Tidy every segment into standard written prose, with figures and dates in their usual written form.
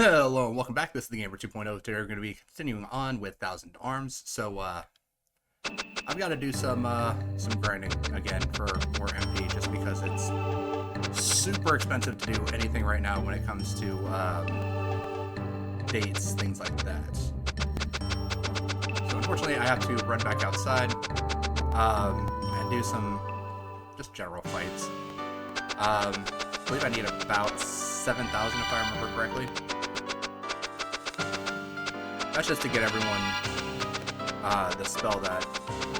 Hello and welcome back. This is the Gamer 2.0. Today we're going to be continuing on with Thousand Arms. So I've got to do some grinding again for more MP, just because it's super expensive to do anything right now when it comes to dates, things like that. So unfortunately, I have to run back outside and do some just general fights. I believe I need about 7,000 if I remember correctly. That's just to get everyone the spell that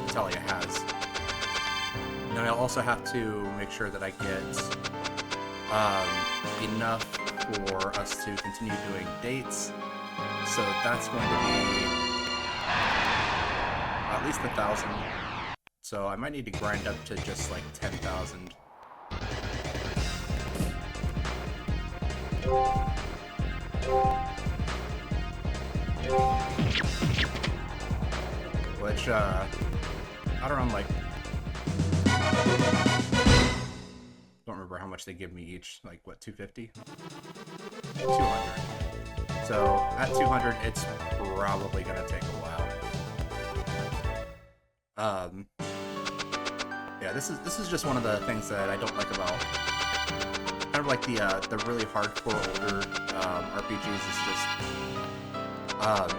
Talia has. And then I also have to make sure that I get enough for us to continue doing dates. So that's going to be at least 1,000. So I might need to grind up to just like 10,000. Which, I don't know, like, don't remember how much they give me each, like, what, 250? 200. So, at 200, it's probably gonna take a while. Yeah, this is just one of the things that I don't like about, kind of like the really hardcore older, RPGs. It's just,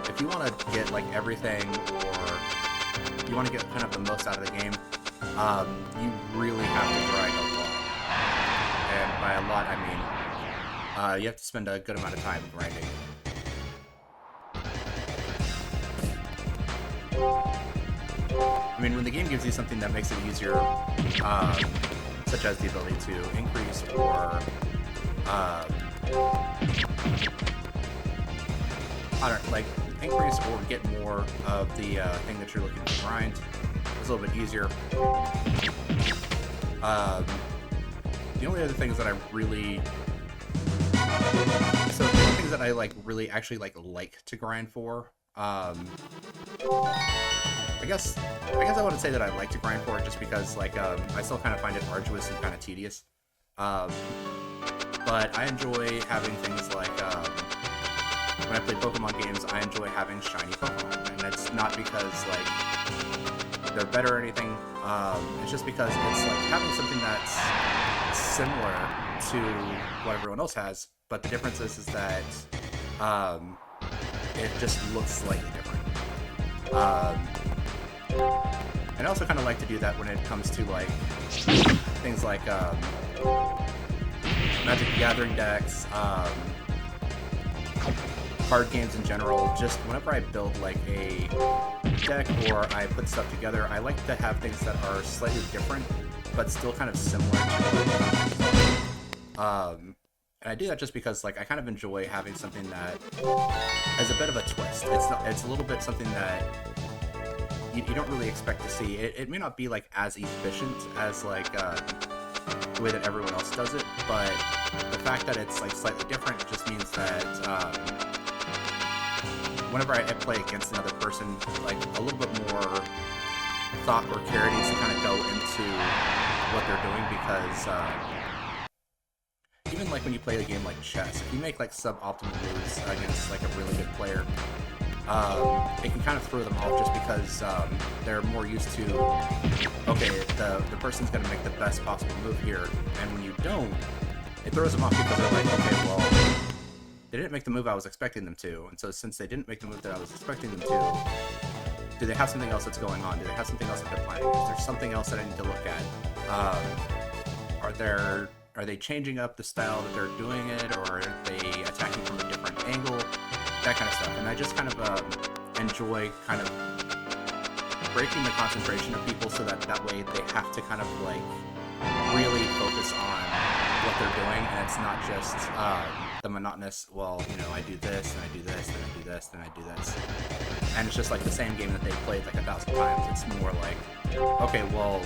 if you want to get, like, everything, or you want to get kind of the most out of the game, you really have to grind a lot. And by a lot, I mean, you have to spend a good amount of time grinding. I mean, when the game gives you something that makes it easier, such as the ability to increase or, I don't, like, increase or get more of the thing that you're looking to grind, it's a little bit easier. The only other things that I really, so the only things that I really actually like to grind for, I guess I wouldn't say that I like to grind for it, just because I still kind of find it arduous and kind of tedious. But I enjoy having things like, when I play Pokemon games, I enjoy having shiny Pokemon, and it's not because they're better or anything. It's just because it's like having something that's similar to what everyone else has, but the difference is that it just looks slightly different. And I also kind of like to do that when it comes to things like Magic the Gathering decks, card games in general. Just whenever I build like a deck or I put stuff together, I like to have things that are slightly different but still kind of similar to and I do that just because I kind of enjoy having something that has a bit of a twist. It's a little bit something that you don't really expect to see. It may not be as efficient as the way that everyone else does it, but the fact that it's slightly different just means that whenever I play against another person, a little bit more thought or care needs to kind of go into what they're doing, because even when you play a game like chess, if you make suboptimal moves against a really good player, it can kind of throw them off, just because they're more used to, okay, the person's going to make the best possible move here, and when you don't, it throws them off, because they're like, okay, well, they didn't make the move I was expecting them to, and so since they didn't make the move that I was expecting them to, do they have something else that's going on? Do they have something else that they're planning? Is there something else that I need to look at? Are they changing up the style that they're doing it, or are they attacking from a different angle? That kind of stuff. And I just kind of enjoy kind of breaking the concentration of people, so that way they have to kind of really focus on what they're doing, and it's not just the monotonous, well, I do this, and I do this, and I do this, and I do this. And it's just the same game that they've played 1,000 times. It's more okay, well,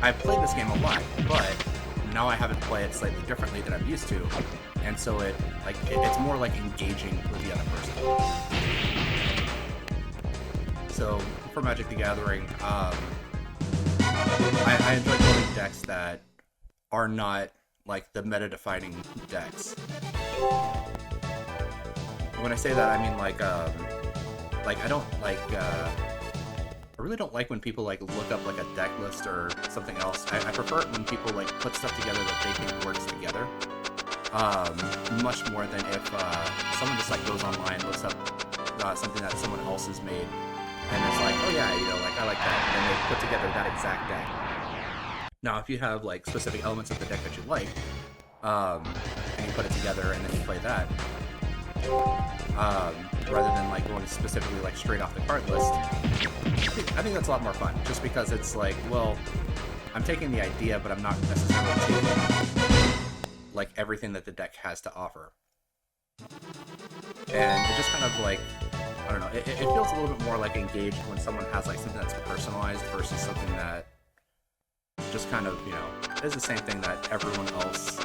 I've played this game a lot, but now I have it play it slightly differently than I'm used to, and so it's more engaging with the other person. So for Magic the Gathering, I enjoy building decks that are not the meta-defining decks. when I say that, I mean like I don't like I really don't like when people like look up like a deck list or something else. I prefer it when people like put stuff together that they think works together. Much more than if someone just like goes online, looks up something that someone else has made, and it's like, oh yeah, you know, like I like that, and then they put together that exact deck. Now, if you have like specific elements of the deck that you like, and you put it together and then you play that, rather than like going specifically like straight off the card list, I think that's a lot more fun. Just because it's like, well, I'm taking the idea, but I'm not necessarily taking like everything that the deck has to offer. And it just kind of like, I don't know, it feels a little bit more like engaged when someone has like something that's personalized versus something that just kind of, you know, is the same thing that everyone else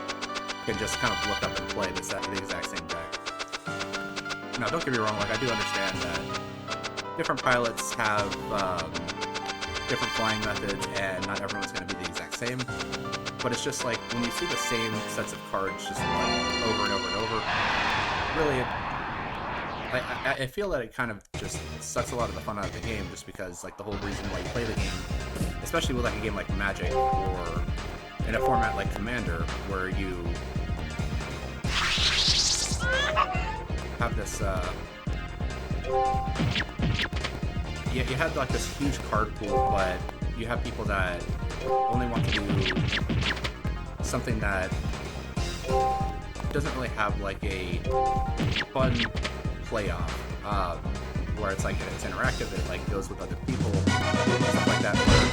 can just kind of look up and play the exact same deck. Now, don't get me wrong, like I do understand that different pilots have different flying methods and not everyone's going to be the exact same. But it's just like when you see the same sets of cards just like over and over and over, really, I feel that it kind of just sucks a lot of the fun out of the game, just because like the whole reason why you play the game, especially with like a game like Magic or in a format like Commander, where you have this, you have like this huge card pool, but you have people that only want to do something that doesn't really have like a fun playoff, where it's like it's interactive, it like goes with other people, stuff like that. Where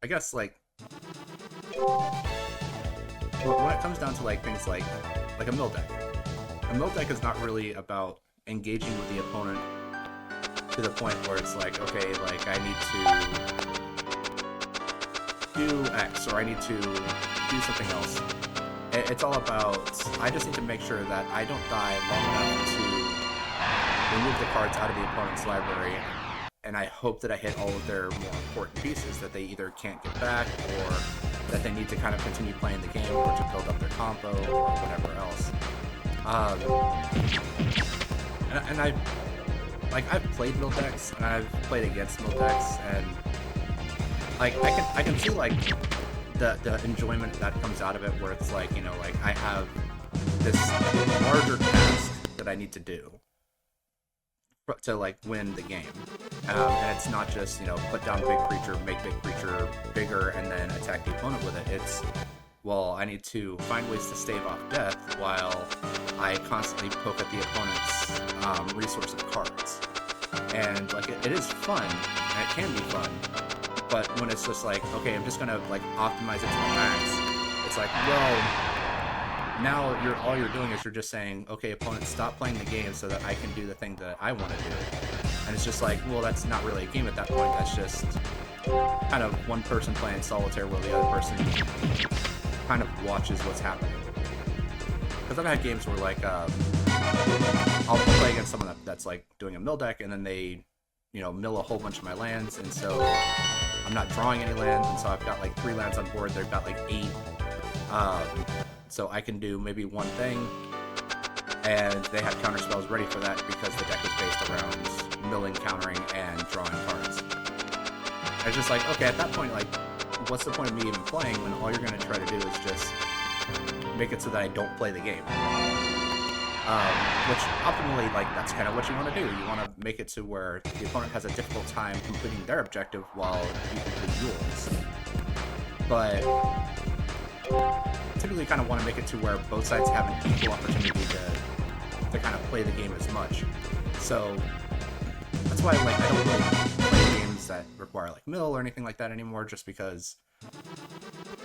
I guess like when it comes down to like things like a mill deck is not really about engaging with the opponent to the point where it's like, okay, like I need to do X or I need to do something else. It's all about, I just need to make sure that I don't die long enough to remove the cards out of the opponent's library, and I hope that I hit all of their more important pieces that they either can't get back or that they need to kind of continue playing the game or to build up their combo or whatever else. And I've played mill decks and I've played against mill decks, and like I can see like the enjoyment that comes out of it, where it's like, you know, like I have this larger task that I need to do to like win the game, and it's not just, you know, put down big creature, make big creature bigger, and then attack the opponent with it. It's, well, I need to find ways to stave off death while I constantly poke at the opponent's resource of cards. And like it is fun, and it can be fun, but when it's just like, okay, I'm just gonna like optimize it to the max, it's like, well, now all you're doing is you're just saying, okay, opponent, stop playing the game so that I can do the thing that I want to do. And it's just like, well, that's not really a game at that point. That's just kind of one person playing solitaire while the other person kind of watches what's happening. Because I've had games where like I'll play against someone that's like doing a mill deck, and then they, you know, mill a whole bunch of my lands, and so I'm not drawing any lands, and so I've got like 3 lands on board. They've got like 8. So I can do maybe one thing, and they have counter spells ready for that because the deck is based around milling, countering, and drawing cards. And it's just like, okay, at that point, like, what's the point of me even playing when all you're going to try to do is just make it so that I don't play the game? Which optimally, like, that's kind of what you want to do. You want to make it to where the opponent has a difficult time completing their objective while you complete yours. But typically kind of want to make it to where both sides have an equal opportunity to kind of play the game as much. So that's why like I don't really play games that require like mill or anything like that anymore, just because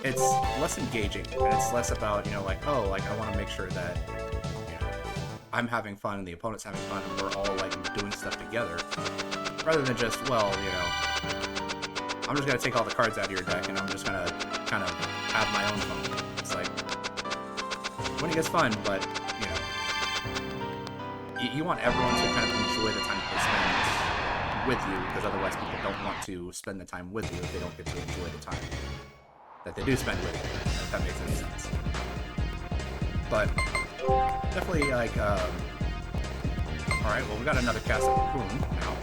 it's less engaging and it's less about, you know, like, oh, like I want to make sure that, you know, I'm having fun and the opponent's having fun and we're all like doing stuff together, rather than just, well, you know, I'm just gonna take all the cards out of your deck and I'm just gonna kind of have my own fun. It's like, winning is fun, but, you know, you want everyone to kind of enjoy the time they spend with you, because otherwise people don't want to spend the time with you if they don't get to enjoy the time that they do spend with you, if that makes any sense. But definitely like, alright, well, we got another cast of Boom now.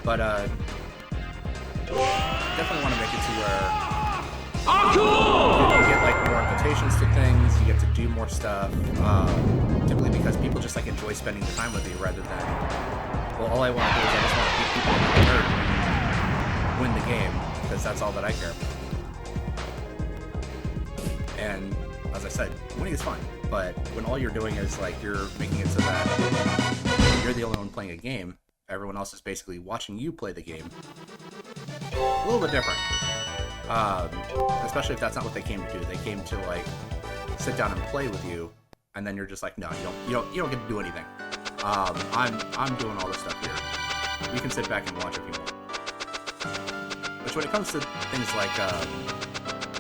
But, definitely want to make it to where you get like more invitations to things, you get to do more stuff, typically because people just like enjoy spending the time with you rather than, well, all I want to do is I just want to beat people in the dirt and win the game, because that's all that I care about. And as I said, winning is fun, but when all you're doing is like you're making it so that you're the only one playing a game, everyone else is basically watching you play the game, a little bit different. Especially if that's not what they came to do. They came to like sit down and play with you, and then you're just like, no, you don't get to do anything. I'm doing all this stuff here. You can sit back and watch if you want. Which, when it comes to things like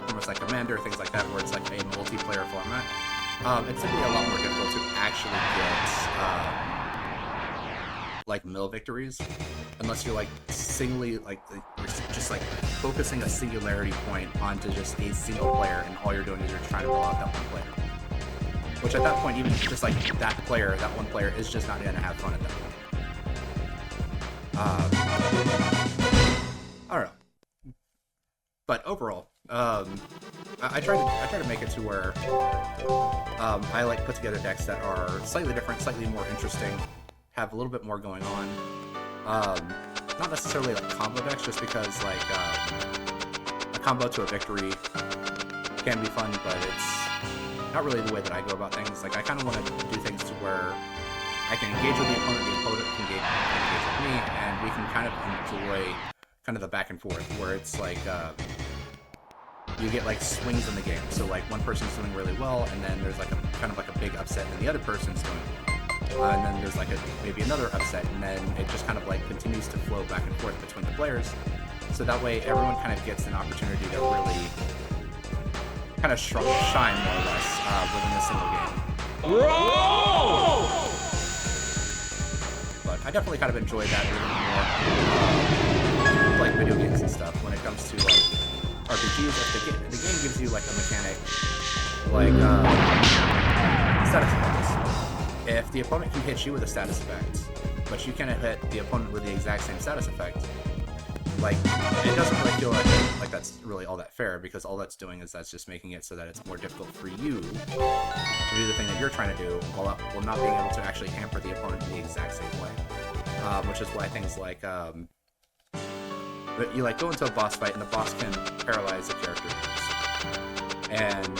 almost like Commander, things like that, where it's like a multiplayer format, it's simply a lot more difficult to actually get like mill victories, unless you're like singly like you're just like focusing a singularity point onto just a single player, and all you're doing is you're trying to roll out that one player. Which at that point, even just like that one player is just not gonna have fun at that point. I don't know, but overall, I try to make it to where I like put together decks that are slightly different, slightly more interesting, have a little bit more going on. Not necessarily like combo decks, just because like a combo to a victory can be fun, but it's not really the way that I go about things. Like, I kind of want to do things to where I can engage with the opponent can engage with me, and we can kind of enjoy kind of the back and forth, where it's like you get like swings in the game. So like one person's doing really well, and then there's like a kind of like a big upset, and the other person's doing well. And then there's like maybe another upset, and then it just kind of like continues to flow back and forth between the players. So that way everyone kind of gets an opportunity to really kind of shine more or less within a single game. But I definitely kind of enjoy that a little more, like video games and stuff. When it comes to like RPGs, if the game gives you like a mechanic, like status effects. If the opponent can hit you with a status effect, but you cannot hit the opponent with the exact same status effect, like, it doesn't really feel like that's really all that fair, because all that's doing is that's just making it so that it's more difficult for you to do the thing that you're trying to do, while not being able to actually hamper the opponent in the exact same way. Which is why things like, you like go into a boss fight and the boss can paralyze the character first. And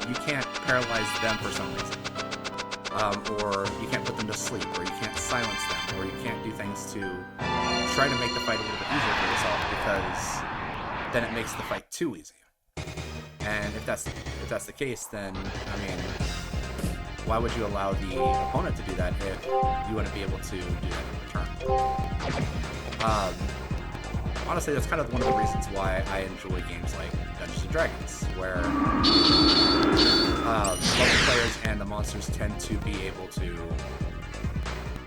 you can't paralyze them for some reason. Or you can't put them to sleep, or you can't silence them, or you can't do things to try to make the fight a little bit easier for yourself, because then it makes the fight too easy. And if that's the case, then I mean, why would you allow the opponent to do that if you wouldn't be able to do that in return? Honestly, that's kind of one of the reasons why I enjoy games like Dungeons & Dragons, where both players and the monsters tend to be able to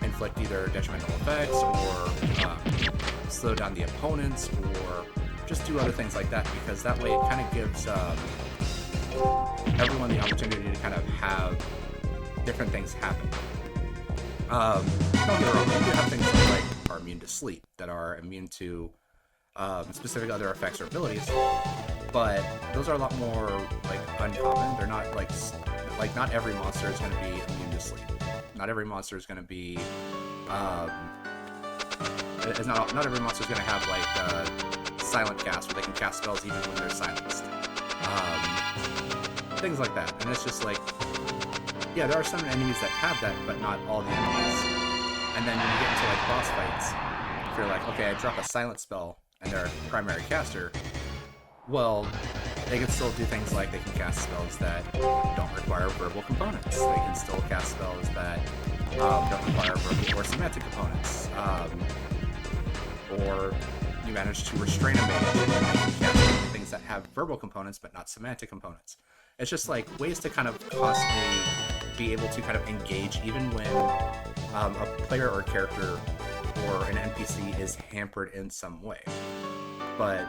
inflict either detrimental effects, or slow down the opponents, or just do other things like that, because that way it kind of gives everyone the opportunity to kind of have different things happen. Don't get me wrong, you do have things that like are immune to sleep, that are immune to specific other effects or abilities, but those are a lot more like uncommon. They're not like not every monster is going to be immune to sleep. Not every monster is going to be not every monster is going to have like silent cast, where they can cast spells even when they're silenced. Things like that. And it's just like, yeah, there are some enemies that have that, but not all the enemies. And then when you get into like boss fights, if you're like, okay, I drop a silent spell and they're a primary caster, well, they can still do things like they can cast spells that don't require verbal components. They can still cast spells that don't require verbal or semantic components. Or you manage to restrain a mage, and they can cast things that have verbal components but not semantic components. It's just like ways to kind of constantly be able to kind of engage even when a player or character or an NPC is hampered in some way. But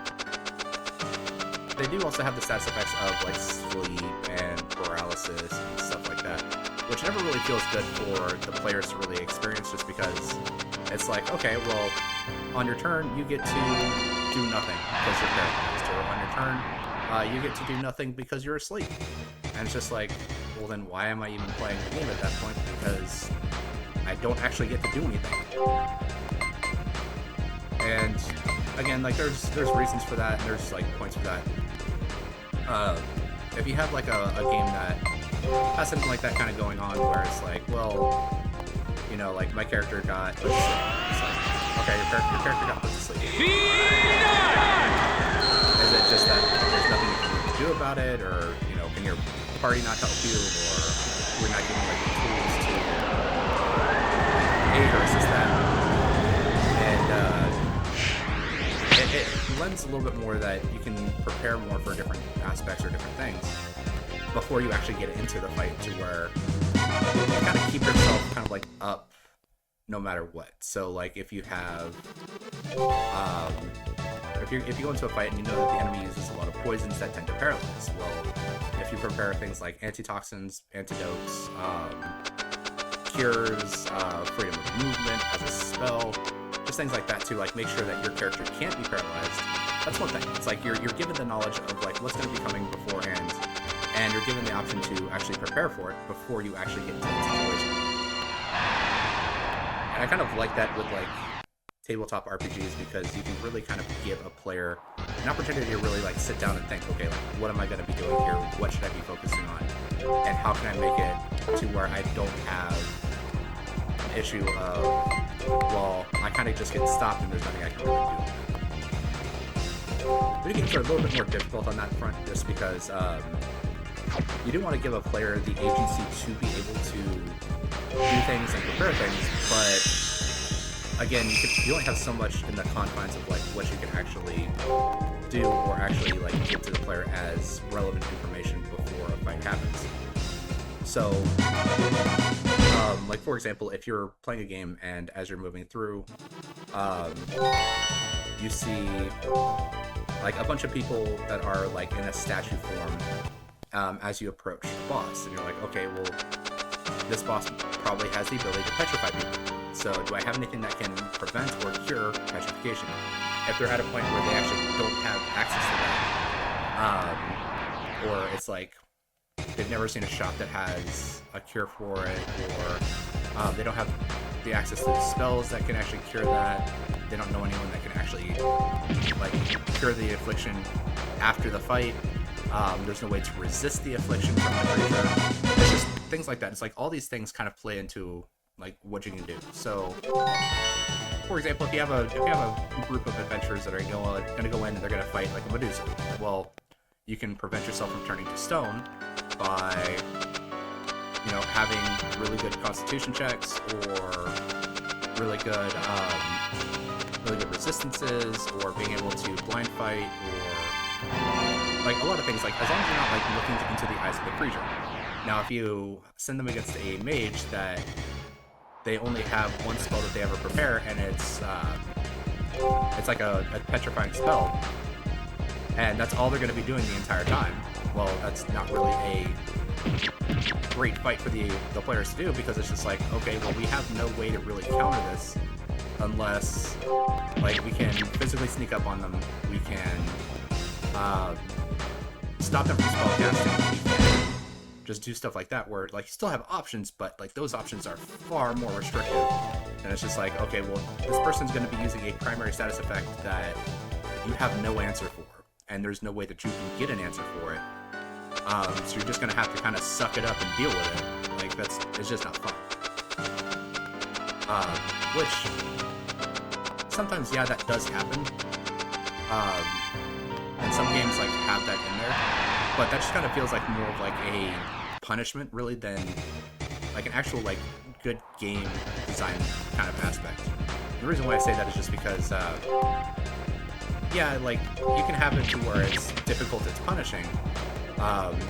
they do also have the status effects of like sleep and paralysis and stuff like that, which never really feels good for the players to really experience, just because it's like, okay, well, on your turn you get to do nothing because you're paralyzed, or on your turn you get to do nothing because you're asleep. And it's just like, well, then why am I even playing the game at that point? Because I don't actually get to do anything. And again, like there's reasons for that, and there's like points for that. If you have like a game that has something like that kind of going on, where it's like, well, you know, like my character got put to sleep. It's like, okay, your character got put to sleep. Is it just that there's nothing you can do about it, or you know, can your party not help you, or we're not giving like the tools to aid or assist that? And it lends a little bit more that you can prepare more for different aspects or different things before you actually get into the fight, to where you kind of keep yourself kind of like up no matter what. So like if you have if you go into a fight and you know that the enemy uses a lot of poisons that tend to paralyze, well, if you prepare things like antitoxins, antidotes, cures, freedom of movement as a spell, just things like that to like make sure that your character can't be paralyzed. That's one thing. It's like you're given the knowledge of like what's going to be coming beforehand, and you're given the option to actually prepare for it before you actually get into the situation. And I kind of like that with like tabletop RPGs, because you can really kind of give a player an opportunity to really like sit down and think, okay, like what am I going to be doing here? What should I be focusing on? And how can I make it to where I don't have an issue of, well, I kind of just get stopped and there's nothing I can really do. Video games are a little bit more difficult on that front, just because you do want to give a player the agency to be able to do things and prepare things, but again, you only have so much in the confines of like what you can actually do or actually like give to the player as relevant information before a fight happens. So, like for example, if you're playing a game and as you're moving through, you see like a bunch of people that are like in a statue form as you approach the boss, and you're like, okay, well, this boss probably has the ability to petrify people. So do I have anything that can prevent or cure petrification? If they're at a point where they actually don't have access to that, or it's like they've never seen a shop that has a cure for it, or they don't have the access to the spells that can actually cure that, they don't know anyone that can actually like cure the affliction after the fight, there's no way to resist the affliction from the creature. It's just things like that. It's like all these things kind of play into like what you can do. So, for example, if you have a group of adventurers that are gonna go in and they're gonna fight like a Medusa, well, you can prevent yourself from turning to stone by, you know, having really good constitution checks, or really good resistances, or being able to blind fight, or like a lot of things. Like as long as you're not like looking into the eyes of the creature. Now, if you send them against a mage that they only have one spell that they ever prepare, and it's like a petrifying spell, and that's all they're going to be doing the entire time. Well, that's not really a great fight for the players to do, because it's just like, okay, well, we have no way to really counter this unless like we can physically sneak up on them, we can stop them from spellcasting, we can just do stuff like that, where like you still have options, but like those options are far more restrictive. And it's just like, okay, well, this person's going to be using a primary status effect that you have no answer for, and there's no way that you can get an answer for it. So you're just going to have to kind of suck it up and deal with it. Like it's just not fun. Which sometimes, yeah, that does happen. And some games like have that in there, but that just kind of feels like more of like a punishment really than like an actual like good game design kind of aspect. The reason why I say that is just because yeah, like you can have it to where it's difficult, it's punishing.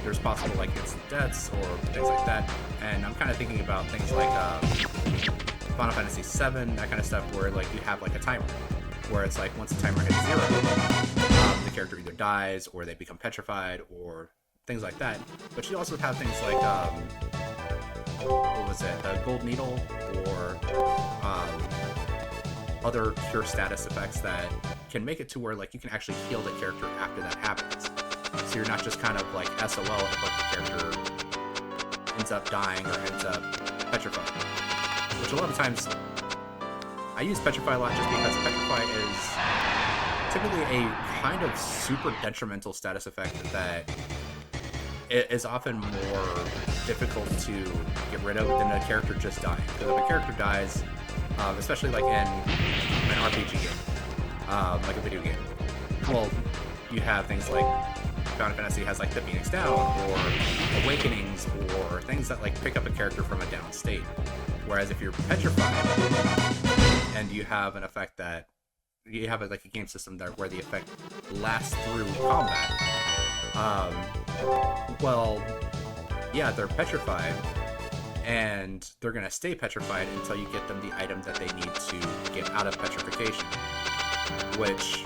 There's possible like instant deaths or things like that, and I'm kind of thinking about things like Final Fantasy VII, that kind of stuff, where like you have like a timer, where it's like once the timer hits 0, the character either dies or they become petrified or things like that. But you also have things like what was it, the gold needle, or other cure status effects that can make it to where like you can actually heal the character after that happens. So you're not just kind of like SOL if like the character ends up dying or ends up petrified. Which a lot of times I use Petrify a lot just because Petrify is typically a kind of super detrimental status effect that is often more difficult to get rid of than a character just dying. Because if a character dies, especially like in an RPG game, like a video game, well, you have things like Final Fantasy has like the Phoenix Down or Awakenings or things that like pick up a character from a down state. Whereas if you're petrified and you have an effect that you have like a game system there where the effect lasts through combat, well, yeah, they're petrified and they're gonna stay petrified until you get them the item that they need to get out of petrification. Which,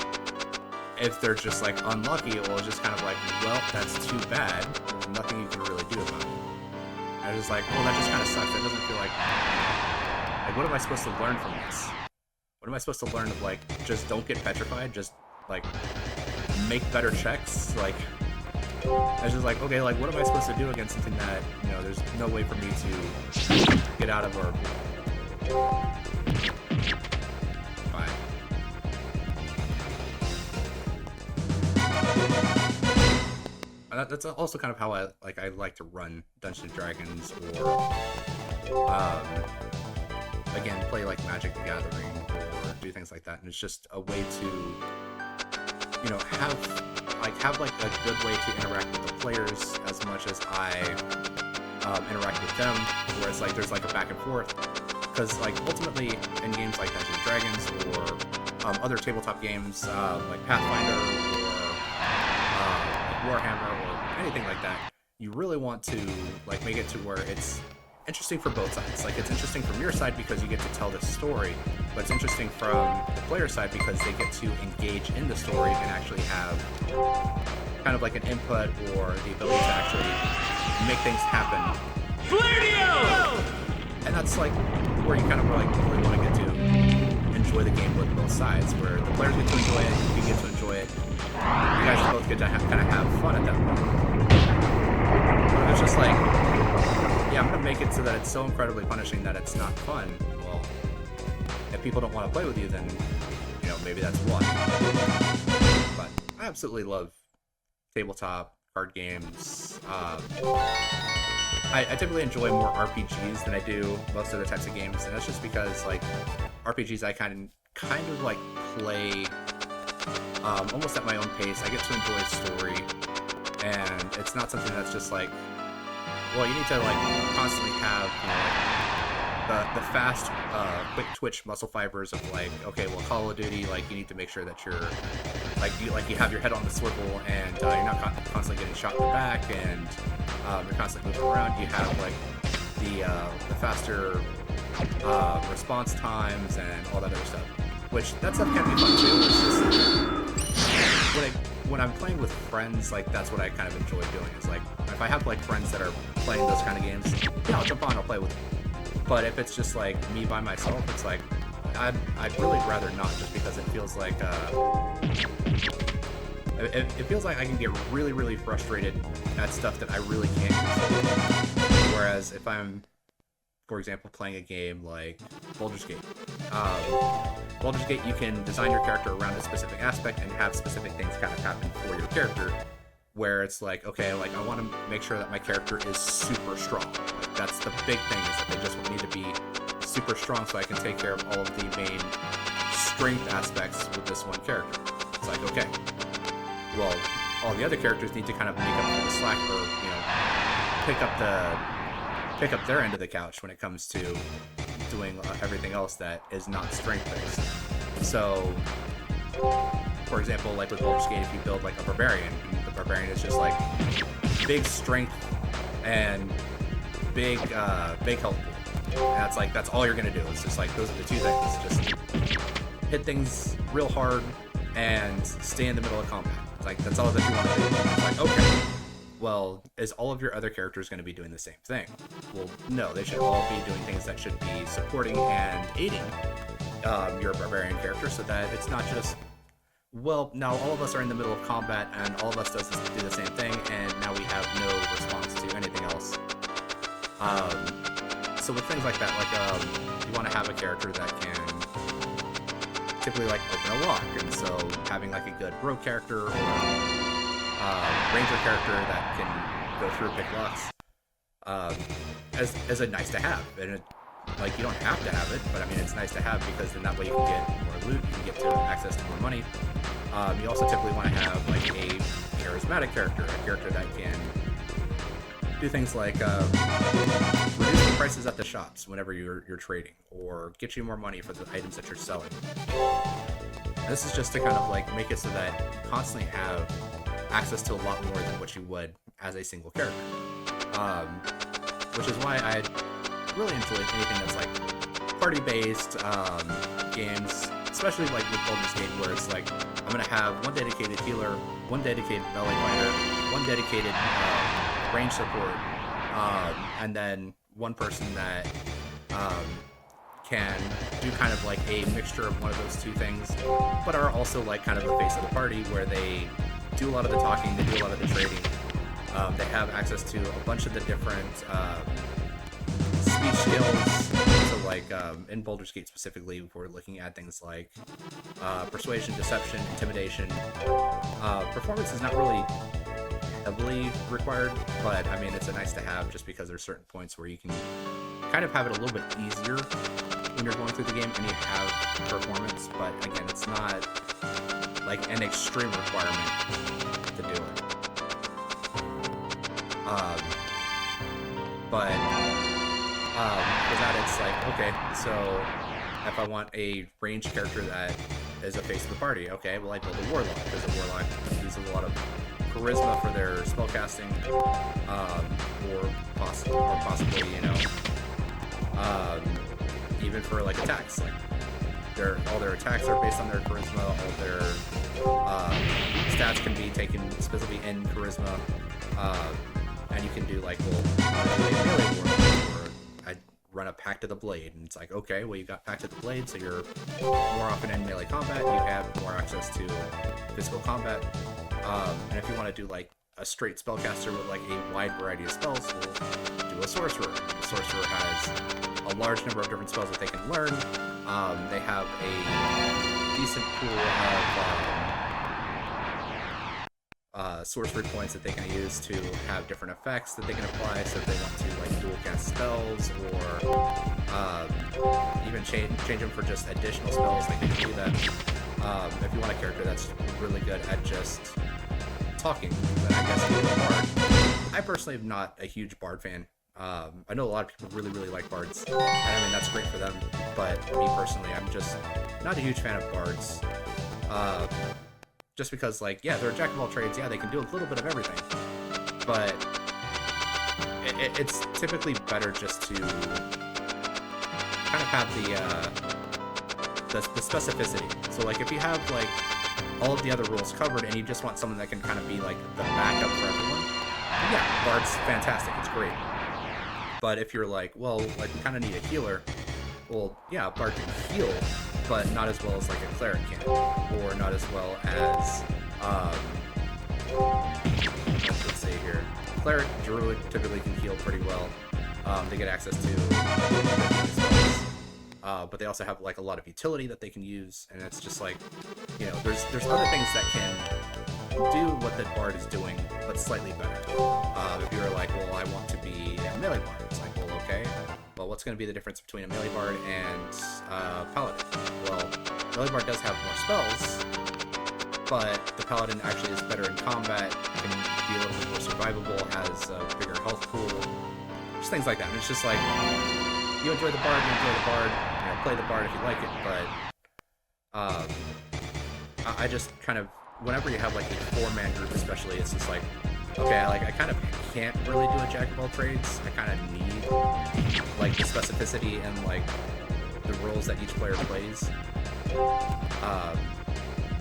if they're just like unlucky, well, it's just kind of like, well, that's too bad. There's nothing you can really do about it. I was just like, well, that just kind of sucks. It doesn't feel like, what am I supposed to learn from this? What am I supposed to learn of like, just don't get petrified, just like make better checks? Like, I was just like, okay, like what am I supposed to do against something that, you know, there's no way for me to get out of or fine. That's also kind of how I like to run Dungeons & Dragons, or again, play like Magic the Gathering or do things like that. And it's just a way to, you know, have like a good way to interact with the players as much as I interact with them, where it's like there's like a back and forth. Because like ultimately in games like Dungeons & Dragons or other tabletop games like Pathfinder or Warhammer or anything like that, you really want to like make it to where it's interesting for both sides. Like, it's interesting from your side because you get to tell the story, but it's interesting from the player side because they get to engage in the story and actually have kind of like an input or the ability to actually make things happen. And that's like where you kind of like really want to get to enjoy the game with both sides, where the players get to enjoy it, you get to enjoy it, you guys both get to kind of have fun at that point. But if it's just like, yeah, I'm gonna make it so that it's so incredibly punishing that it's not fun, well, if people don't want to play with you, then, you know, maybe that's one. But I absolutely love tabletop card games. I typically enjoy more RPGs than I do most of the types of games, and that's just because, like, RPGs I kind of like play almost at my own pace. I get to enjoy story, and it's not something that's just like, well, you need to like constantly have, you know, like the fast, quick twitch muscle fibers of like, okay, well, Call of Duty, like you need to make sure that you're you have your head on the swivel and you're not constantly getting shot in the back, and you're constantly moving around. You have like the faster response times and all that other stuff, which that stuff can be fun too. It's just when I'm playing with friends, like that's what I kind of enjoy doing. Is like if I have like friends that are playing those kind of games, yeah, I'll jump on, I'll play with them. But if it's just like me by myself, it's like I'd really rather not, just because it feels like it feels like I can get really, really frustrated at stuff that I really can't control. Whereas if I'm, for example, playing a game like Baldur's Gate. Baldur's Gate, you can design your character around a specific aspect and have specific things kind of happen for your character, where it's like, okay, like I want to make sure that my character is super strong. Like that's the big thing, is that they just want me to be super strong so I can take care of all of the main strength aspects with this one character. It's like, okay, well, all the other characters need to kind of make up the slack, or, you know, pick up their end of the couch when it comes to doing everything else that is not strength based. So, for example, like with Baldur's Gate, if you build like a barbarian, the barbarian is just like big strength and big health pool. And that's all you're gonna do. It's just like, those are the two things. Just hit things real hard and stay in the middle of combat. It's like, that's all that you want to do. It's like, okay, well, is all of your other characters going to be doing the same thing? Well, no, they should all be doing things that should be supporting and aiding your barbarian character, so that it's not just, well, now all of us are in the middle of combat and all of us do the same thing, and now we have no response to anything else. So with things like that, like you want to have a character that can typically like open a lock, and so having like a good rogue character or ranger character that can go through pick locks as a nice to have. And it, like, you don't have to have it, but I mean, it's nice to have, because then that way you can get more loot, you can get to access to more money. You also typically want to have like a charismatic character, a character that can do things like reduce the prices at the shops whenever you're trading, or get you more money for the items that you're selling. This is just to kind of like make it so that you constantly have access to a lot more than what you would as a single character. Which is why I really enjoy anything that's like party-based games, especially like with Baldur's Gate, where it's like, I'm gonna have one dedicated healer, one dedicated melee fighter, one dedicated range support, and then one person that can do kind of like a mixture of one of those two things, but are also like kind of the face of the party, where they do a lot of the talking, they do a lot of the trading. They have access to a bunch of the different speech skills. So like in Baldur's Gate specifically, we're looking at things like persuasion, deception, intimidation. Performance is not really heavily required, but I mean, it's a nice to have, just because there's certain points where you can kind of have it a little bit easier when you're going through the game and you have performance, but again, it's not like an extreme requirement to do it. But for that, it's like, okay, so if I want a ranged character that is a face of the party, okay, well, I build a warlock, because a warlock uses a lot of charisma for their spellcasting, or possibly, you know, even for like attacks, like all their attacks are based on their charisma, all their stats can be taken specifically in charisma, and you can do like, well, melee warlock, or I run a Pact of the Blade, and it's like, okay, well, you got Pact of the Blade, so you're more often in melee combat, you have more access to physical combat. And if you want to do like a straight spellcaster with like a wide variety of spells, we'll do a sorcerer. The sorcerer has a large number of different spells that they can learn. They have a decent pool of sorcery points that they can use to have different effects that they can apply. So if they want to like dual cast spells, or even change them for just additional spells, they can do that. If you want a character that's really good at just talking, then I guess you a bard. I personally am not a huge bard fan. I know a lot of people really, really like bards, and I mean, that's great for them, but me personally, I'm just not a huge fan of bards. Just because, like, yeah, they're a jack of all trades, yeah, they can do a little bit of everything, but it's typically better just to kind of have the specificity. So like, if you have like all of the other rules covered and you just want someone that can kind of be like the backup for everyone, yeah, bard's fantastic, it's great. But if you're like, well, like, we kind of need a healer, well, yeah, a bard can heal, but not as well as like a cleric can, or not as well as let's see here, cleric, druid typically can heal pretty well. They get access to spells, but they also have like a lot of utility that they can use, and it's just like, you know, there's other things that can do what the bard is doing, but slightly better. If you're like, well, I want to be a melee bard, it's like, well, okay, well, what's going to be the difference between a melee bard and paladin? Well, melee bard does have more spells, but the paladin actually is better in combat, can be a little bit more survivable, has a bigger health pool, just things like that. And it's just like, you enjoy the bard, you know, play the bard if you like it, but I just kind of, whenever you have like a 4-man group especially, it's just like, okay, I kind of can't really do a jack of all trades. I kind of need like the specificity and like the roles that each player plays.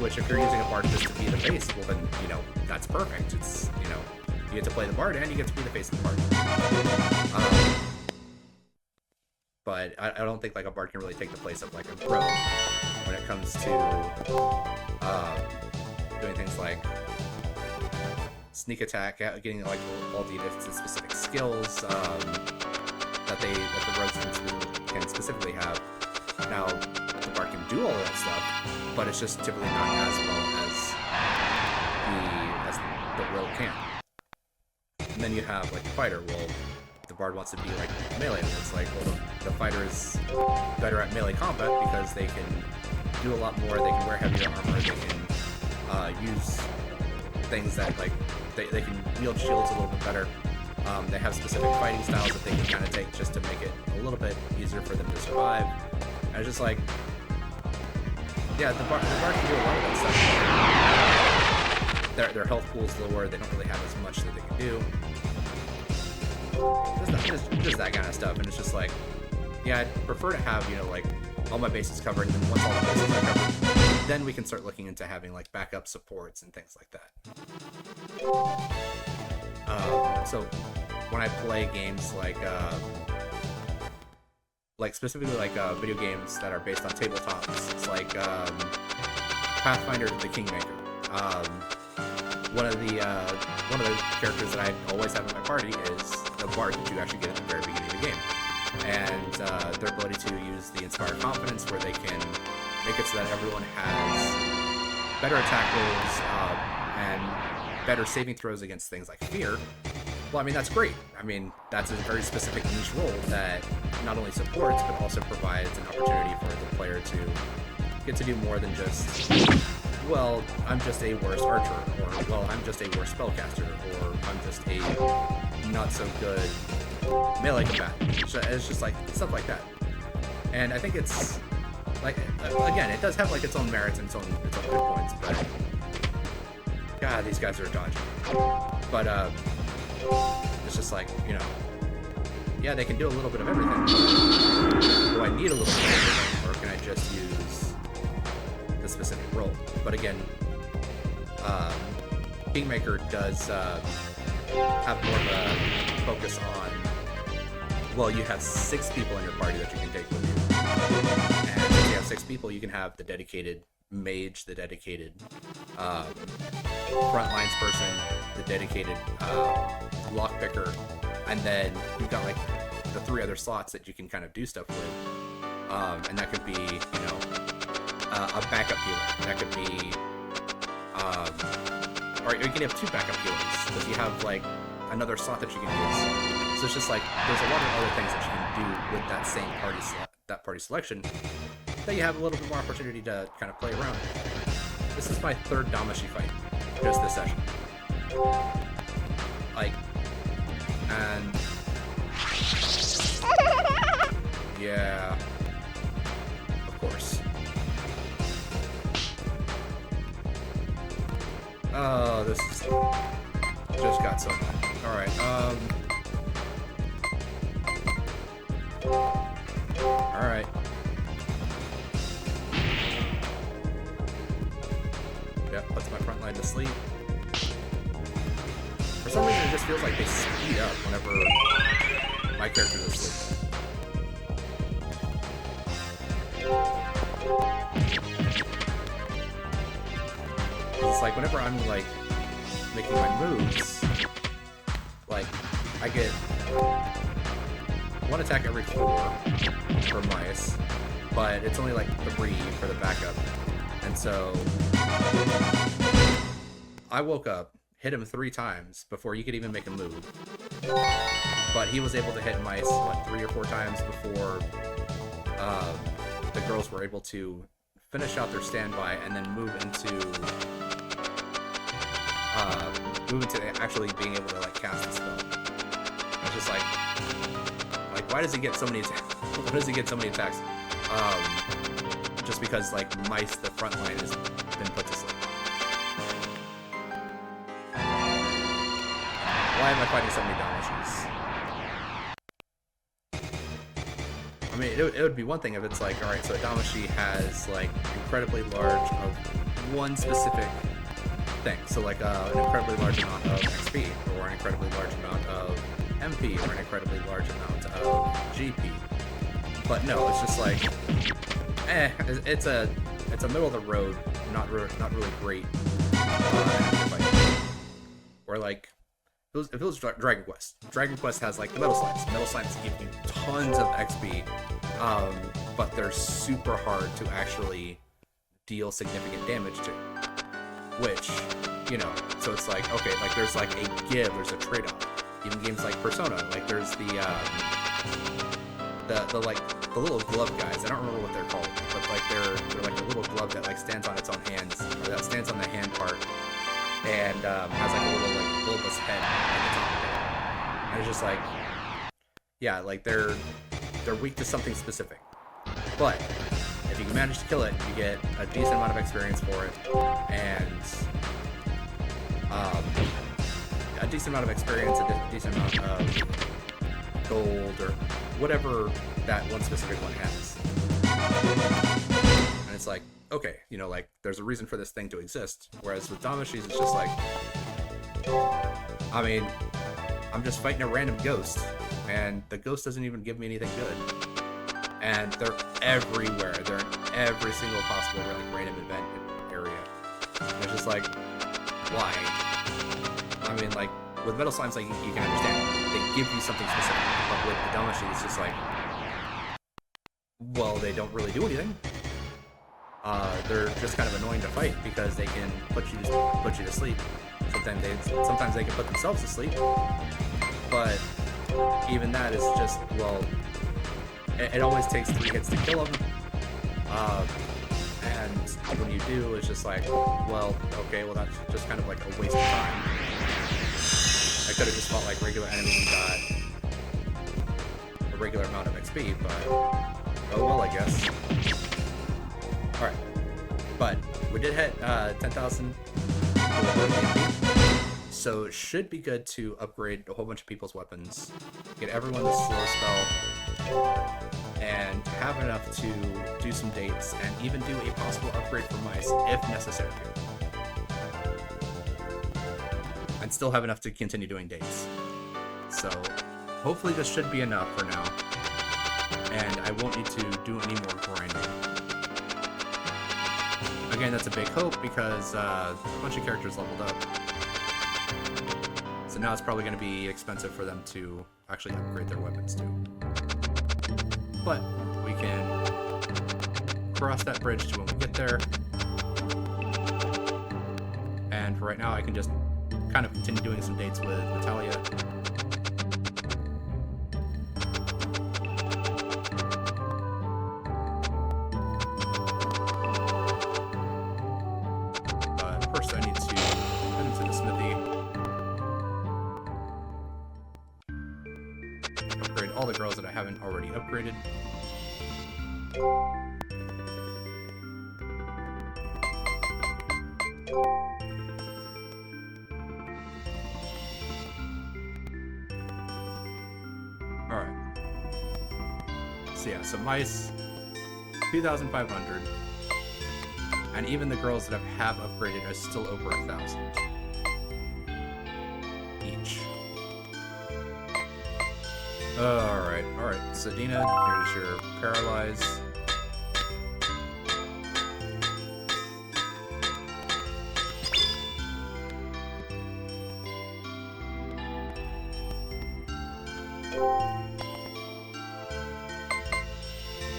Which, if you're using a bard just to be the face, well then, you know, that's perfect. It's, you know, you get to play the bard and you get to be the face of the party. But I don't think like a bard can really take the place of like a rogue when it comes to doing things like sneak attack, getting like all the specific skills that the rogues can specifically have. Now, the bard can do all of that stuff, but it's just typically not as well as the rogue can. And then you have like the fighter. Well, the bard wants to be like melee. It's like, well, the fighter is better at melee combat because they can do a lot more. They can wear heavier armor. They can use things that like they can wield shields a little bit better. They have specific fighting styles that they can kind of take just to make it a little bit easier for them to survive. And it's just like, yeah, the bard can do a lot of that stuff. Their health pool is lower. They don't really have as much that they can do. Just that kind of stuff, and it's just like, yeah, I'd prefer to have, you know, like all my bases covered, and then once all the bases are covered, then we can start looking into having like backup supports and things like that. So when I play games like specifically like video games that are based on tabletops, it's like Pathfinder: The Kingmaker. One of the characters that I always have in my party is the bard that you actually get at the very beginning of the game, and their ability to use the Inspire Confidence, where they can make it so that everyone has better attack rolls and better saving throws against things like fear. Well, I mean, that's great. I mean, that's a very specific niche role that not only supports but also provides an opportunity for the player to get to do more than just, well, I'm just a worse archer, or, well, I'm just a worse spellcaster, or I'm just a not so good melee combatant. It's just like stuff like that. And I think it's like, again, it does have like its own merits and its own good points, but God, these guys are dodgy. But it's just like, you know, yeah, they can do a little bit of everything. Do I need a little bit of everything, or can I just use the specific role? But again, Kingmaker does have more of a focus on, well, you have 6 people in your party that you can take with you. And if you have 6 people, you can have the dedicated mage, the dedicated frontlines person, the dedicated lockpicker, and then you've got like the 3 other slots that you can kind of do stuff with. And that could be, you know, a backup healer. That could be, or you can have 2 backup healers because you have like another slot that you can use. So it's just like there's a lot of other things that you can do with that same party selection that you have a little bit more opportunity to kind of play around. This is my 3rd Damashi fight just this session. Like, and yeah, of course. Oh, this is just got so bad. Alright, alright. Yeah, puts my front line to sleep. For some reason, it just feels like they speed up whenever my character's asleep. It's like whenever I'm like making my moves, like I get 1 attack every 4 for mice, but it's only like 3 for the backup. And so I woke up, hit him 3 times before you could even make a move. But he was able to hit mice, what, 3 or 4 times before the girls were able to finish out their standby and then move into actually being able to like cast the spell. It's just like why does he get so many why does he get so many attacks? Just because like mice, the front line has been put to sleep. Why am I fighting so many Damashis? I mean, it would be one thing if it's like, alright, so a Damashi has like incredibly large, one specific thing. So like an incredibly large amount of XP, or an incredibly large amount of MP, or an incredibly large amount of GP. But no, it's just like, it's a middle of the road, not really great. Or like, if it was Dragon Quest. Dragon Quest has like the Metal Slimes. Metal Slimes give you tons of XP, but they're super hard to actually deal significant damage to. Which, you know, so it's like, okay, like there's like a give, there's a trade-off. Even games like Persona, like there's the little glove guys. I don't remember what they're called, but like they're like a little glove that like stands on its own hands, or that stands on the hand part, and has like a little like bulbous head at the top of it. And it's just like, yeah, like they're weak to something specific, but if you can manage to kill it, you get a decent amount of experience for it, and a decent amount of experience, a decent amount of gold, or whatever that one specific one has. And it's like, okay, you know, like, there's a reason for this thing to exist. Whereas with Damashis, it's just like, I mean, I'm just fighting a random ghost, and the ghost doesn't even give me anything good. And they're everywhere. They're in every single possible like random event area. And it's just like, why? I mean, like, with Metal Slimes, like, you can understand. They give you something specific. But with the Damashi, it's just like, well, they don't really do anything. They're just kind of annoying to fight because they can put you to sleep. Sometimes they can put themselves to sleep. But even that is just, well, it always takes 3 hits to kill them, and when you do, it's just like, well, okay, well, that's just kind of like a waste of time. I could have just fought like regular enemies and got a regular amount of XP, but oh well, I guess. Alright, but we did hit 10,000, so it should be good to upgrade a whole bunch of people's weapons, get everyone the slow spell, and have enough to do some dates, and even do a possible upgrade for mice if necessary. And still have enough to continue doing dates. So hopefully this should be enough for now, and I won't need to do any more grinding. Again, that's a big hope because a bunch of characters leveled up. So now it's probably going to be expensive for them to actually upgrade their weapons too. But we can cross that bridge to when we get there. And for right now, I can just kind of continue doing some dates with Natalia. But first, I need to head into the smithy. Upgrade all the girls that I haven't already upgraded. Alright. So yeah, so mice, 2,500. And even the girls that I have upgraded are still over 1,000 each. Alright. Sedina, here's your Paralyze.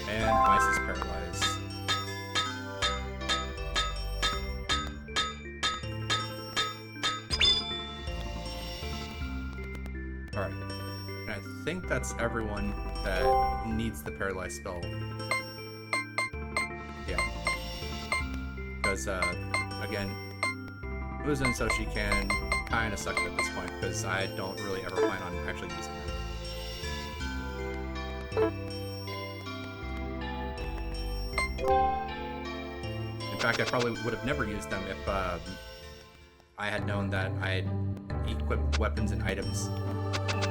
And Mice is Paralyzed. Alright. And I think that's everyone that needs the Paralyze spell. Yeah. Because, again, Muza and Soshi can kind of suck it at this point, because I don't really ever plan on actually using them. In fact, I probably would have never used them if I had known that I had equipped weapons and items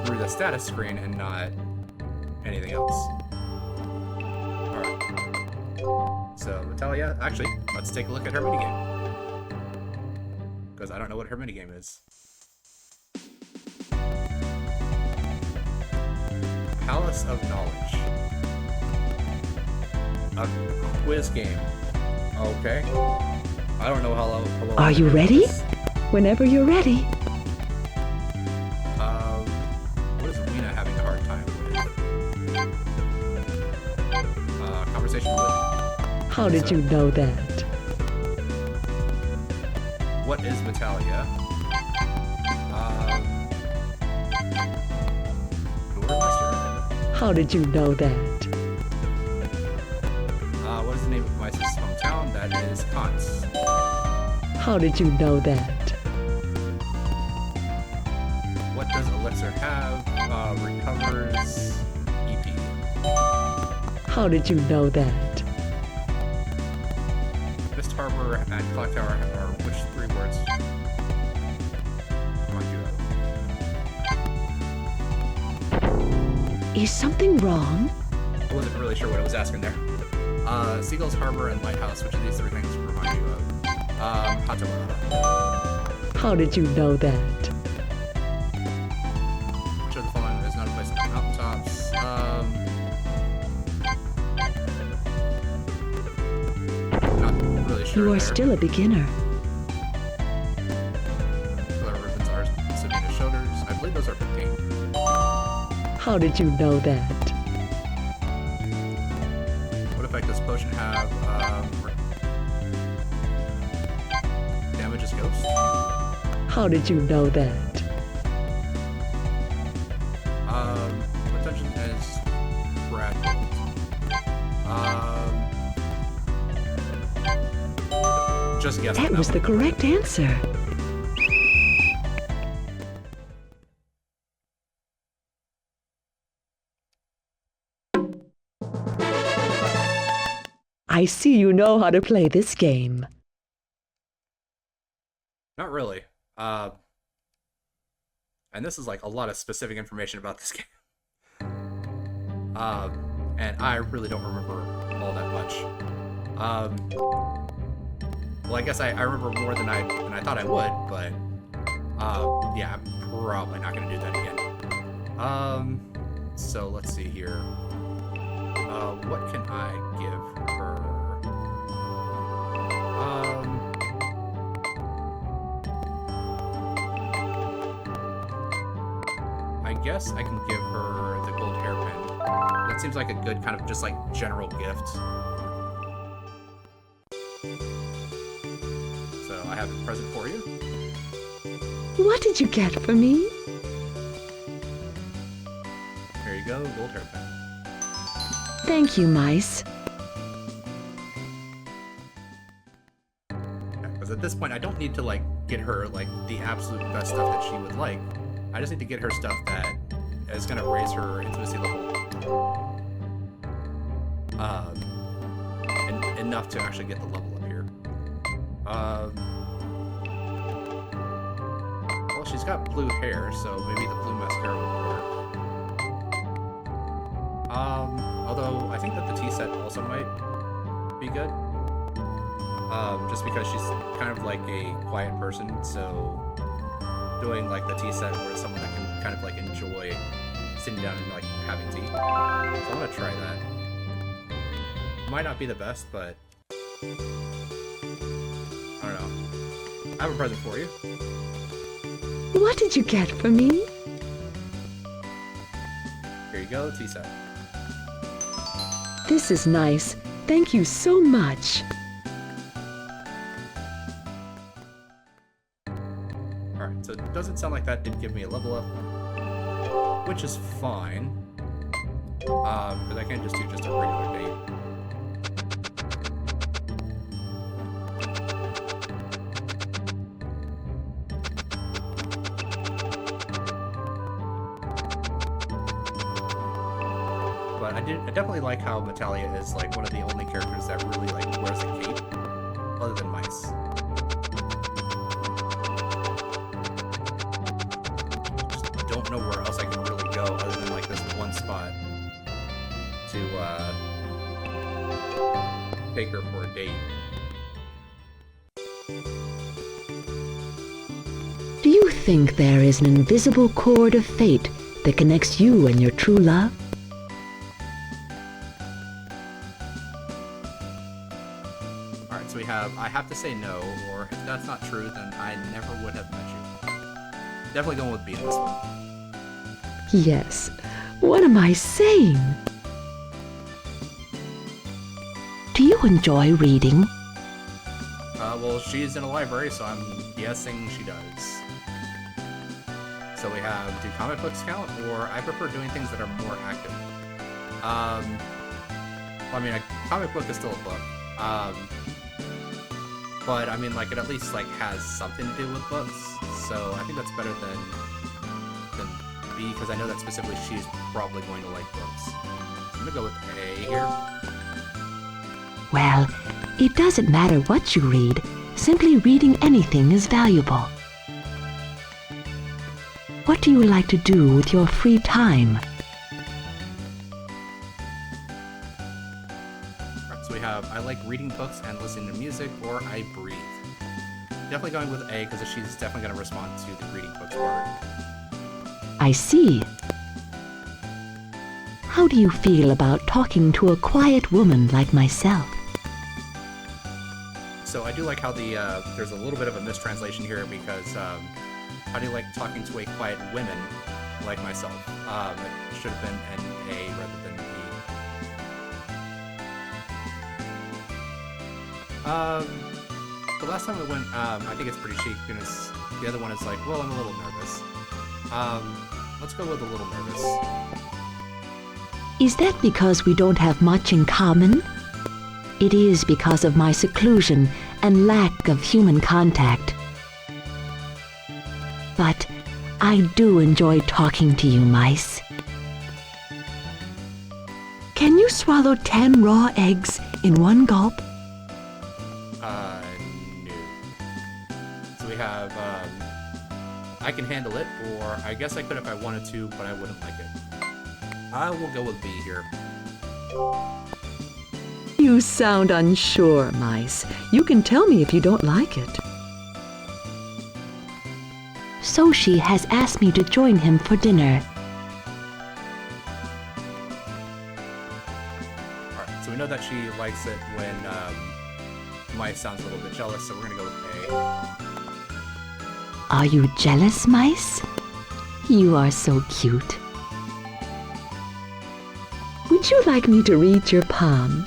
through the status screen and not anything else. Alright. So, Natalia, actually, let's take a look at her minigame. because I don't know what her minigame is. Palace of Knowledge. A quiz game. Okay. I don't know how well. Are you ready? Whenever you're ready. What is Weena having a hard time with? Conversation with. How did you know that? What is Vitalia? Doormaster? How did you know that? What is the name of my sister's hometown? That is Kantz. How did you know that? What does Elixir have? Recovers EP. How did you know that? Mist Harbor and Clock Tower are which 3 words? Come on, do that. Is something wrong? I wasn't really sure what I was asking there. Seagull's Harbor and Lighthouse, which of these 3 things remind you of? Hatamura. How did you know that? Which of the following is not a place on the mountaintops? Not really sure. You are there. still a beginner. Color ribbons are Sabina's shoulders. I believe those are 15. How did you know that? What effect does potion have? Damages ghost. How did you know that? What dungeon is Brad? Just guess. That was the correct answer. I see you know how to play this game. Not really. And this is like a lot of specific information about this game. And I really don't remember all that much. Well, I guess I remember more than I thought I would, but yeah, I'm probably not gonna do that again. So let's see here. What can I give her? I guess I can give her the gold hairpin. That seems like a good kind of just like general gift. So I have a present for you. What did you get for me? Here you go, gold hairpin. Thank you, mice. Because at this point, I don't need to like get her like the absolute best stuff that she would like. I just need to get her stuff that is gonna raise her intimacy level, and enough to actually get the level up here. Well, she's got blue hair, so maybe the blue mascara would work. Although I think that the tea set also might be good. Just because she's kind of like a quiet person, so doing like the tea set where someone that can kind of like enjoy sitting down and like having tea. So I'm gonna try that. Might not be the best, but I don't know. I have a present for you. What did you get for me? Here you go, tea set. This is nice. Thank you so much. Alright, so it doesn't sound like that did give me a level up, which is fine. Because I can't just do just a regular date. But I definitely like how Vitalia is like one of the only characters that really like wears a cape, other than mice. Just don't know where else I can really go other than like this one spot to take her for a date. think there is an invisible cord of fate that connects you and your true love? Alright, so we have, I have to say no, or if that's not true, then I never would have met you. Definitely going with B in this one. Yes. What am I saying? Do you enjoy reading? Well, she's in a library, so I'm guessing she does. So we have, do comic books count, or I prefer doing things that are more active. Well, I mean, a comic book is still a book. But I mean, like, it at least like has something to do with books. So I think that's better than B, because I know that specifically she's probably going to like books. I'm gonna go with A here. Well, it doesn't matter what you read. Simply reading anything is valuable. What do you like to do with your free time? Alright, so we have, I like reading books and listening to music, or I breathe. Definitely going with A, because she's definitely going to respond to the reading books part. I see. How do you feel about talking to a quiet woman like myself? So I do like how the there's a little bit of a mistranslation here, because how do you like talking to a quiet woman like myself? It should have been an A rather than B. The last time we went, I think it's pretty chic, because the other one is like, well, I'm a little nervous. Let's go with a little nervous. Is that because we don't have much in common? It is because of my seclusion and lack of human contact. But I do enjoy talking to you, mice. Can you swallow 10 raw eggs in one gulp? No. So we have, I can handle it, or I guess I could if I wanted to, but I wouldn't like it. I will go with B here. You sound unsure, mice. You can tell me if you don't like it. Soshi has asked me to join him for dinner. Alright, so we know that she likes it when Mice sounds a little bit jealous, so we're gonna go with A. Are you jealous, mice? You are so cute. Would you like me to read your palm?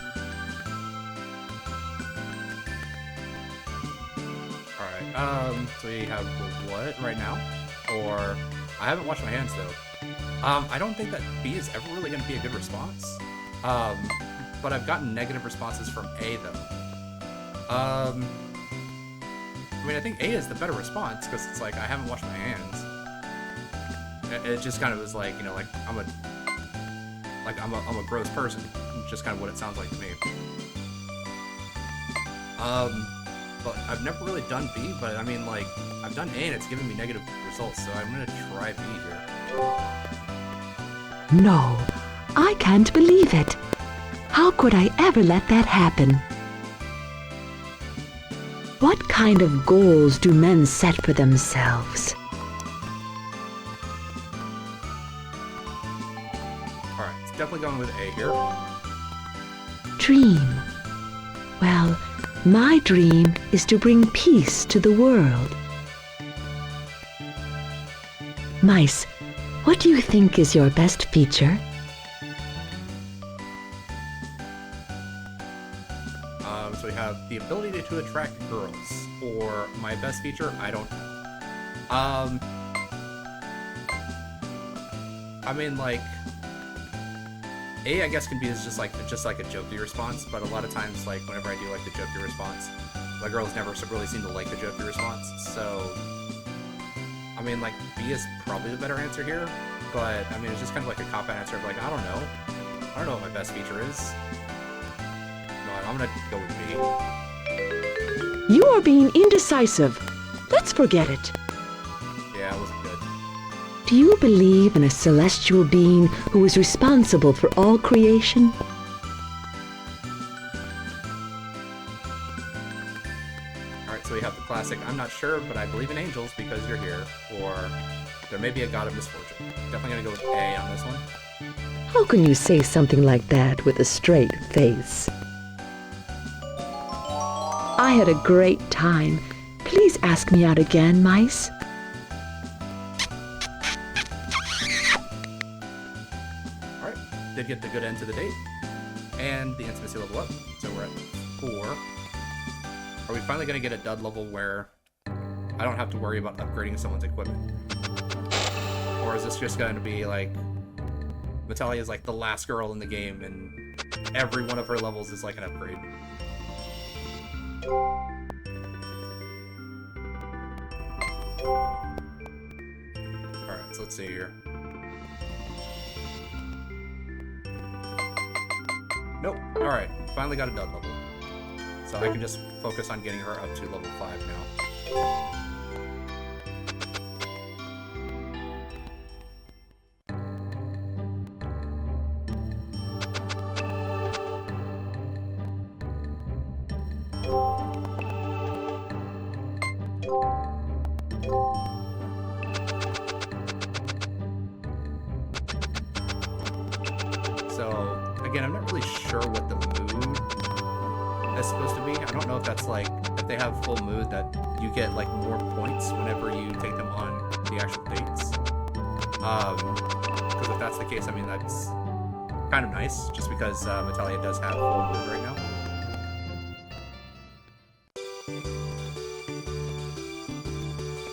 Alright, so we have what right now? Or, I haven't washed my hands though. I don't think that B is ever really gonna be a good response. But I've gotten negative responses from A though. I mean, I think A is the better response, because it's like, I haven't washed my hands. It just kind of is like, you know, like, I'm a gross person. It's just kind of what it sounds like to me. But I've never really done B, but I mean, like, I've done A and it's given me negative results, so I'm gonna try B here. No, I can't believe it. How could I ever let that happen? What kind of goals do men set for themselves? Alright, it's definitely going with A here. Dream. Well, my dream is to bring peace to the world. Mice, what do you think is your best feature? So we have the ability to attract girls, or my best feature, I don't know. I mean, like, A, I guess, can be just like a jokey response, but a lot of times, like, whenever I do like the jokey response, my girls never really seem to like the jokey response, so, I mean, like, B is probably the better answer here, but, I mean, it's just kind of like a cop-out answer of, like, I don't know what my best feature is. No, I'm gonna go with B. You are being indecisive. Let's forget it. Yeah, it wasn't good. Do you believe in a celestial being who is responsible for all creation? Alright, so we have the classic, I'm not sure, but I believe in angels because you're here, or there may be a god of misfortune. Definitely gonna go with A on this one. How can you say something like that with a straight face? I had a great time. Please ask me out again, mice. Alright, did get the good end to the date. And the intimacy level up, so we're at 4. Are we finally gonna get a dud level where I don't have to worry about upgrading someone's equipment? Or is this just going to be like Natalia is like the last girl in the game and every one of her levels is like an upgrade? Alright, so let's see here. Nope. Alright, finally got a dud level. So I can just focus on getting her up to level 5 now. So, again, I'm not really sure what the mood is supposed to be. I don't know if that's like, if they have full mood that you get like more points whenever you take them on the actual dates. Because if that's the case, I mean, that's kind of nice, just because Natalia does have full mood right now.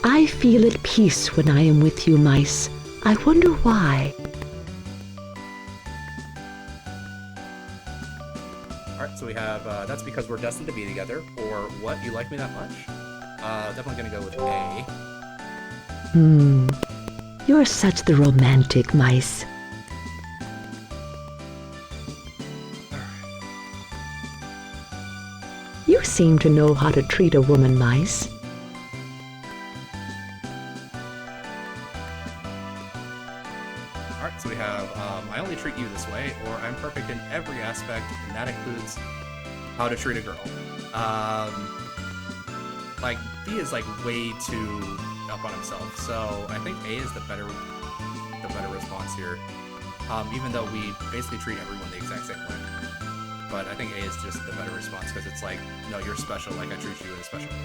I feel at peace when I am with you, mice. I wonder why. Alright, so we have, that's because we're destined to be together, or what, you like me that much? Definitely gonna go with A. You're such the romantic, mice. You seem to know how to treat a woman, mice. Alright, so we have, I only treat you this way, or I'm perfect in every aspect, and that includes how to treat a girl. Like, B is like way too up on himself, so I think A is the better response here. Even though we basically treat everyone the exact same way. But I think A is just the better response, because it's like, no, you're special, like I treat you in a special way.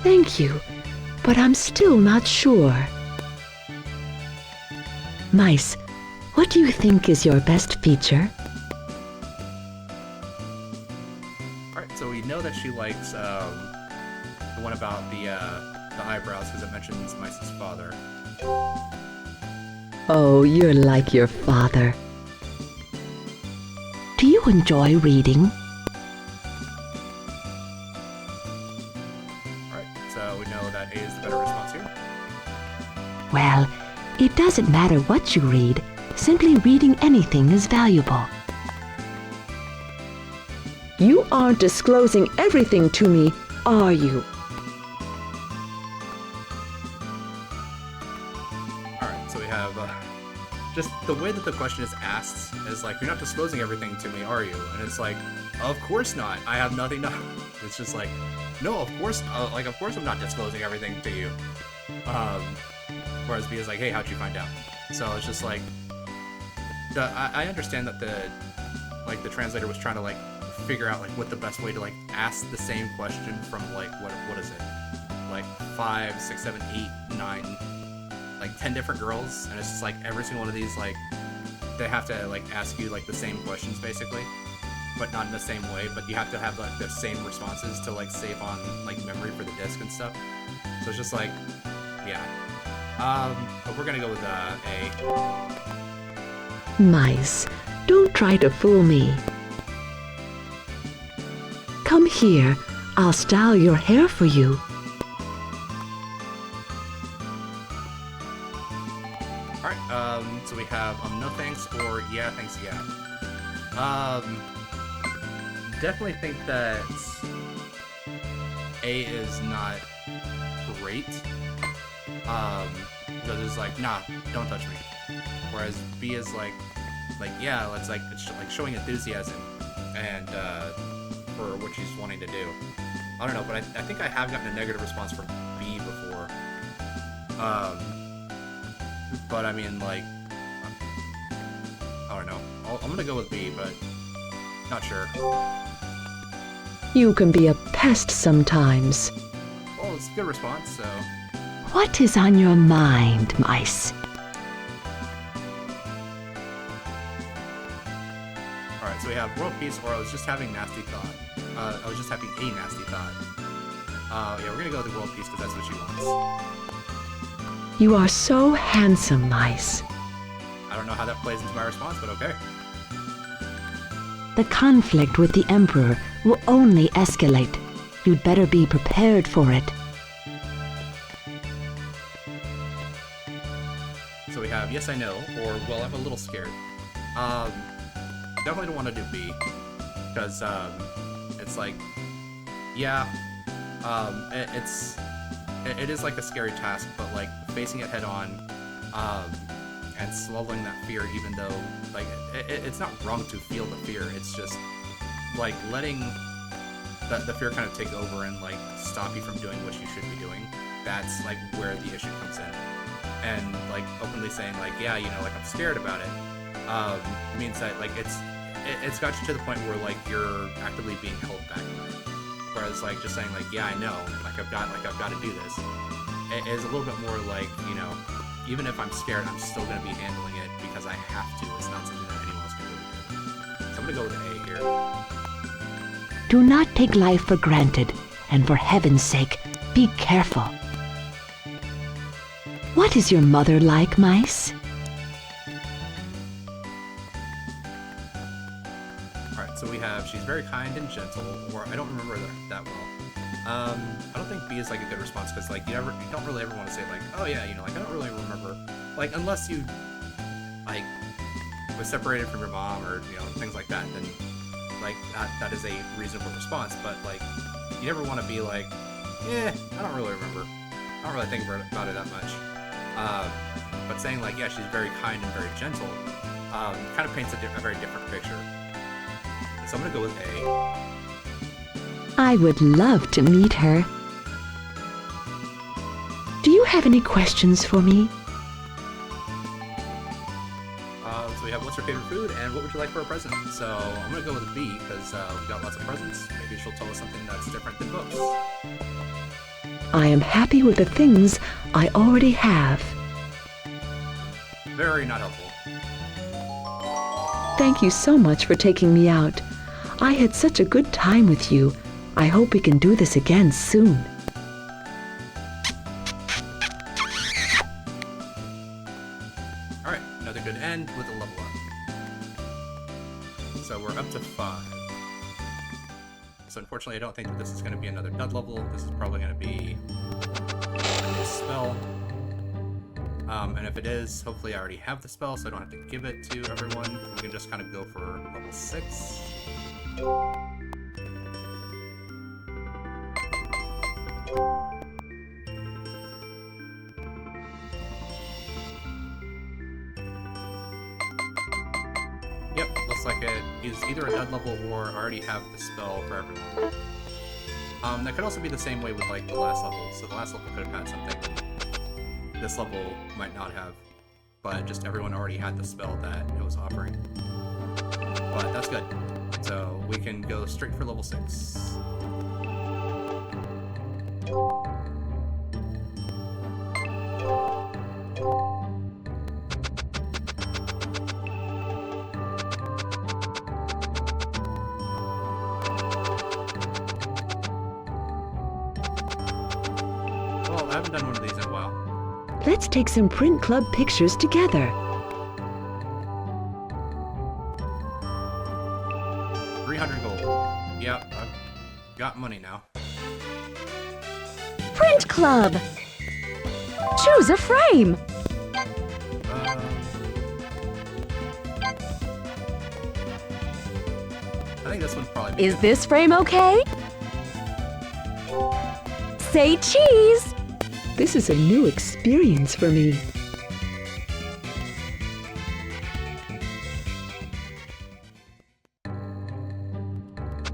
Thank you, but I'm still not sure. Mice, what do you think is your best feature? Alright, so we know that she likes the one about the eyebrows, because it mentions Mice's father. Oh, you're like your father. Do you enjoy reading? Alright, so we know that A is the better response here. Well, it doesn't matter what you read. Simply reading anything is valuable. You aren't disclosing everything to me, are you? Alright, so we have just the way that the question is asked is like, you're not disclosing everything to me, are you? And it's like, of course not. I have nothing to... It's just like, no, of course, of course I'm not disclosing everything to you. Whereas B is like, hey, how'd you find out? So it's just like, I understand that the translator was trying to like figure out like what the best way to like ask the same question from like what is it, like 5, 6, 7, 8, 9, like 10 different girls, and it's just like every single one of these, like they have to like ask you like the same questions basically, but not in the same way, but you have to have like the same responses to like save on like memory for the disc and stuff. So it's just like, yeah. But we're gonna go with A. Mice, don't try to fool me. Come here, I'll style your hair for you. Alright, so we have no thanks or yeah thanks yeah. Definitely think that A is not great. Because it's like, nah, don't touch me. Whereas B is like yeah, it's like showing enthusiasm and for what she's wanting to do. I don't know, but I think I have gotten a negative response from B before. Um, but I mean, like, I don't know. I'm gonna go with B, but not sure. You can be a pest sometimes. Well, it's a good response, so... What is on your mind, mice? Alright, so we have world peace, or I was just having nasty thought. I was just having a nasty thought. Yeah, we're gonna go with the world peace because that's what she wants. You are so handsome, mice. I don't know how that plays into my response, but okay. The conflict with the Emperor will only escalate. You'd better be prepared for it. So we have yes, I know, or well, I'm a little scared. Definitely don't want to do B, because it's like, yeah, it is like a scary task, but like facing it head on, and swallowing that fear, even though like it's not wrong to feel the fear. It's just like letting the fear kind of take over and like stop you from doing what you should be doing. That's like where the issue comes in. And like openly saying like, yeah, you know, like I'm scared about it, means that like it's got you to the point where like you're actively being held back by it. Whereas like just saying like, yeah, I know, like I've got to do this, it is a little bit more like, you know, even if I'm scared, I'm still gonna be handling it because I have to. It's not something that anyone else can really do. So I'm gonna go with A here. Do not take life for granted, and for heaven's sake, be careful. What is your mother like, mice? Alright, so we have she's very kind and gentle, or I don't remember that well. I don't think B is like a good response because like you don't really ever want to say like, oh yeah, you know, like I don't really remember, like unless you like was separated from your mom or you know things like that, then like that is a reasonable response. But like you never want to be like, I don't really remember, I don't really think about it that much. But saying like, yeah, she's very kind and very gentle, kind of paints a very different picture. So I'm gonna go with A. I would love to meet her. Do you have any questions for me? So we have what's her favorite food and what would you like for a present? So I'm gonna go with a B because we got lots of presents. Maybe she'll tell us something that's different than books. I am happy with the things I already have. Very not helpful. Thank you so much for taking me out. I had such a good time with you. I hope we can do this again soon. Alright, another good end with a level up. So we're up to 5. So unfortunately I don't think that this is going to be another dud level. This is probably going to be a new spell. And if it is, hopefully I already have the spell so I don't have to give it to everyone. We can just kind of go for level 6. Yep, looks like it is either a dud level or I already have the spell for everyone. That could also be the same way with like the last level. So the last level could have had something this level might not have, but just everyone already had the spell that it was offering. But that's good. So we can go straight for level 6. Well, I haven't done one of these in a while. Let's take some print club pictures together. 300 gold. Yep, I've got money now. Print Club! Choose a frame! I think this one's probably Is this frame okay? Say cheese! This is a new experience for me.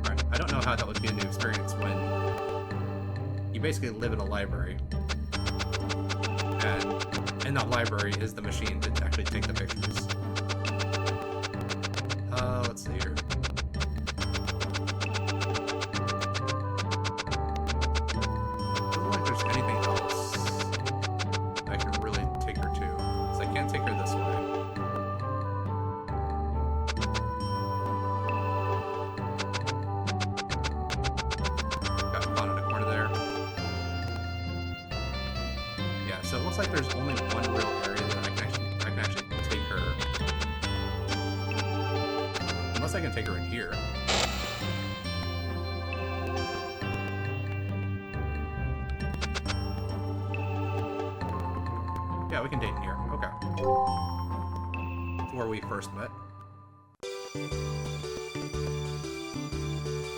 Alright, I don't know how that would be a new experience when you basically live in a library, and in that library is the machine to actually take the pictures. Let's see here. Doesn't look like there's anything else I can really take her to, so I can't take her this way. Got caught in a corner there. Yeah, so it looks like there's only one real area that I can actually take her. Unless I can take her in here. Yeah, we can date in here. Okay. It's where we first met.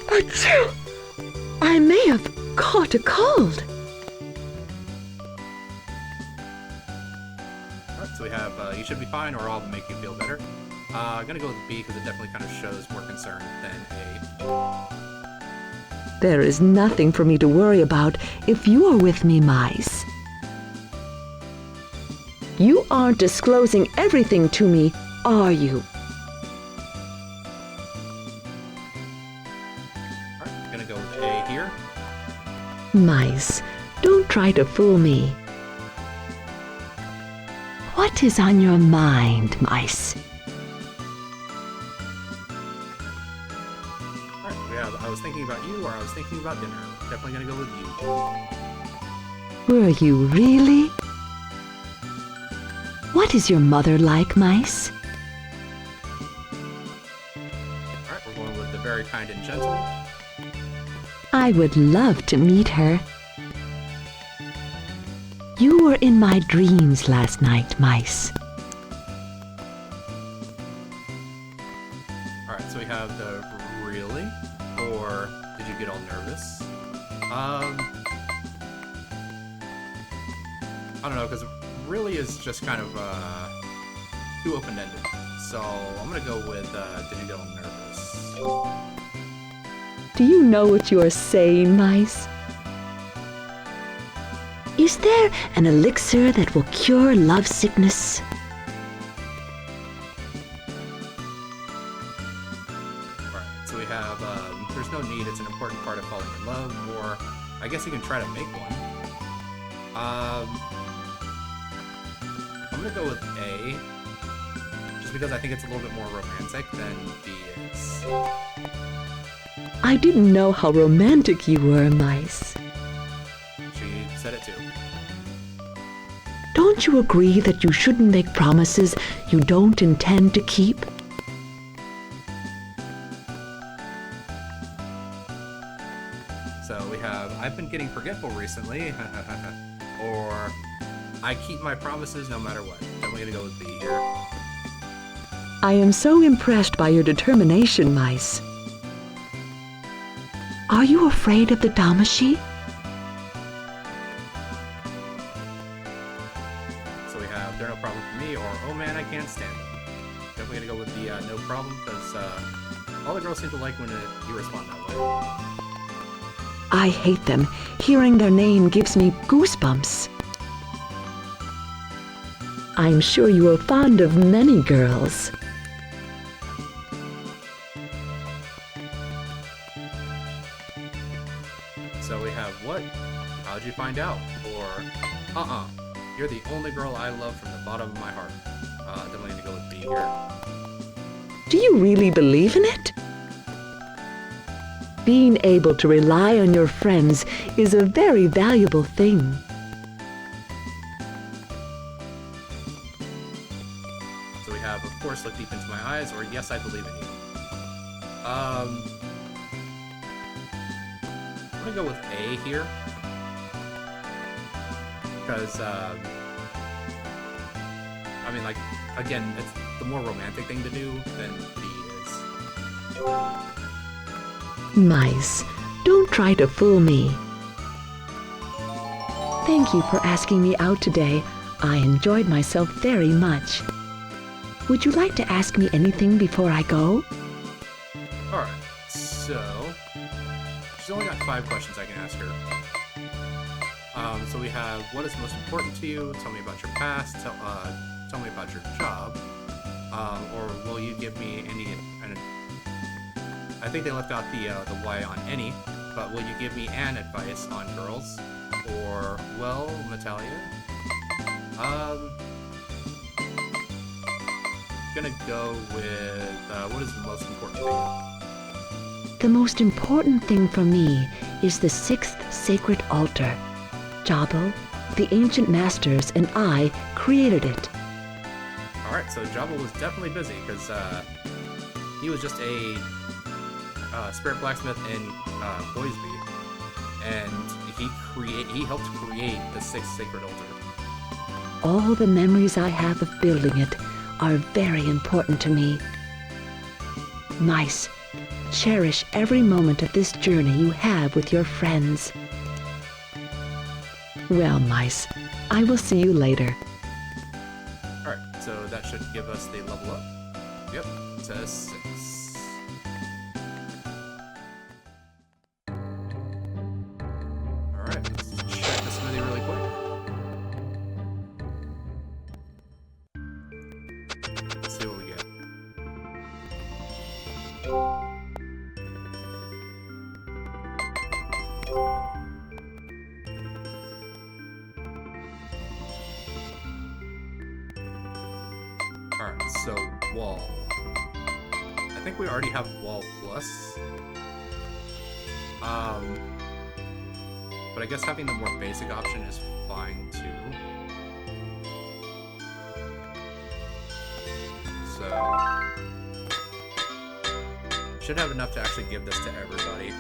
Achoo! I may have caught a cold. Alright, so we have you should be fine, or I'll make you feel better. I'm gonna go with B because it definitely kind of shows more concern than A. There is nothing for me to worry about if you are with me, mice. You aren't disclosing everything to me, are you? Alright, I'm gonna go with A here. Mice, don't try to fool me. What is on your mind, mice? Alright, yeah, I was thinking about you, or I was thinking about dinner. Definitely gonna go with you. Were you really? What is your mother like, mice? Alright, we're going with the very kind and gentle. I would love to meet her. You were in my dreams last night, mice. Alright, so we have the really, or did you get all nervous? I don't know, because really is just kind of too open-ended. So I'm gonna go with did you get all nervous? Do you know what you are saying, mice? Is there an elixir that will cure lovesickness? Alright, so we have there's no need, it's an important part of falling in love, or I guess you can try to make one. I'm gonna go with A, just because I think it's a little bit more romantic than B is. I didn't know how romantic you were, mice. She said it too. Don't you agree that you shouldn't make promises you don't intend to keep? So we have, I've been getting forgetful recently, or I keep my promises no matter what. Definitely gonna go with B here. I am so impressed by your determination, mice. Are you afraid of the Damashi? So we have, they're no problem for me, or oh man, I can't stand them. Definitely gonna go with the no problem, because all the girls seem to like when you respond that way. I hate them. Hearing their name gives me goosebumps. I'm sure you are fond of many girls. So we have what? How'd you find out? Or you're the only girl I love from the bottom of my heart. Definitely gonna go with B here. Do you really believe in it? Being able to rely on your friends is a very valuable thing. So we have, of course, look deep into my eyes, or yes, I believe in you. I'm gonna go with A here. Because, I mean, like, again, it's the more romantic thing to do than B is. Mice, don't try to fool me. Thank you for asking me out today. I enjoyed myself very much. Would you like to ask me anything before I go? Alright, so she's only got 5 questions I can ask her. So we have, what is most important to you? Tell me about your past. Tell me about your job. Or will you give me any? I think they left out the Y on any. But will you give me an advice on girls? Or, well, Natalia? Gonna go with, what is the most important thing? The most important thing for me is the 6th sacred altar. Jabal, the ancient masters, and I created it. Alright, so Jabal was definitely busy, because he was just a spirit blacksmith in Boisby, and he helped create the 6th sacred altar. All the memories I have of building it are very important to me. Mice, cherish every moment of this journey you have with your friends. Well, Mice, I will see you later. Alright, so that should give us the level up. Yep, it says 6. Alright, let's check the smithy really quick. Let's see what we get. Alright, so wall. I think we already have wall plus. But I guess having the more basic option is fine too. So should have enough to actually give this to everybody.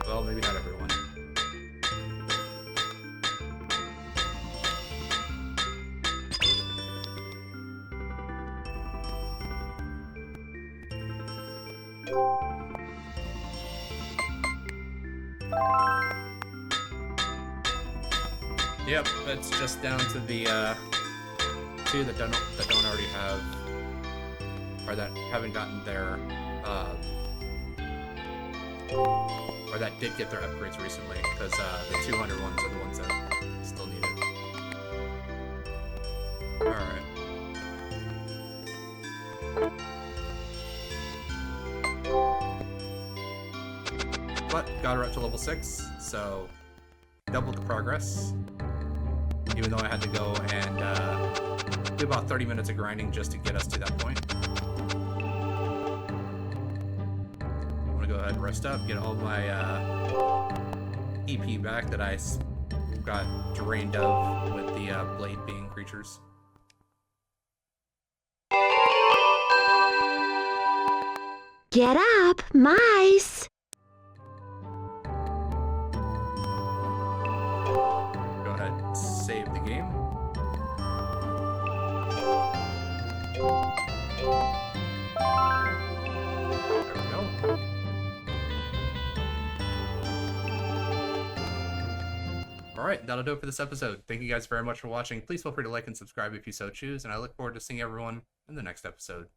Well, maybe not everyone. Yep, it's just down to the 2 that don't already have, or that haven't gotten their or that did get their upgrades recently, because the 200 ones are the ones that still need it. Alright. But got her up to level 6, so doubled the progress. Even though I had to go and do about 30 minutes of grinding just to get us to that point. Go ahead and rest up, get all my EP back that I got drained of with the blade being creatures. Get up, mice! Go ahead, save the game. There we go. Alright, that'll do it for this episode. Thank you guys very much for watching. Please feel free to like and subscribe if you so choose, and I look forward to seeing everyone in the next episode.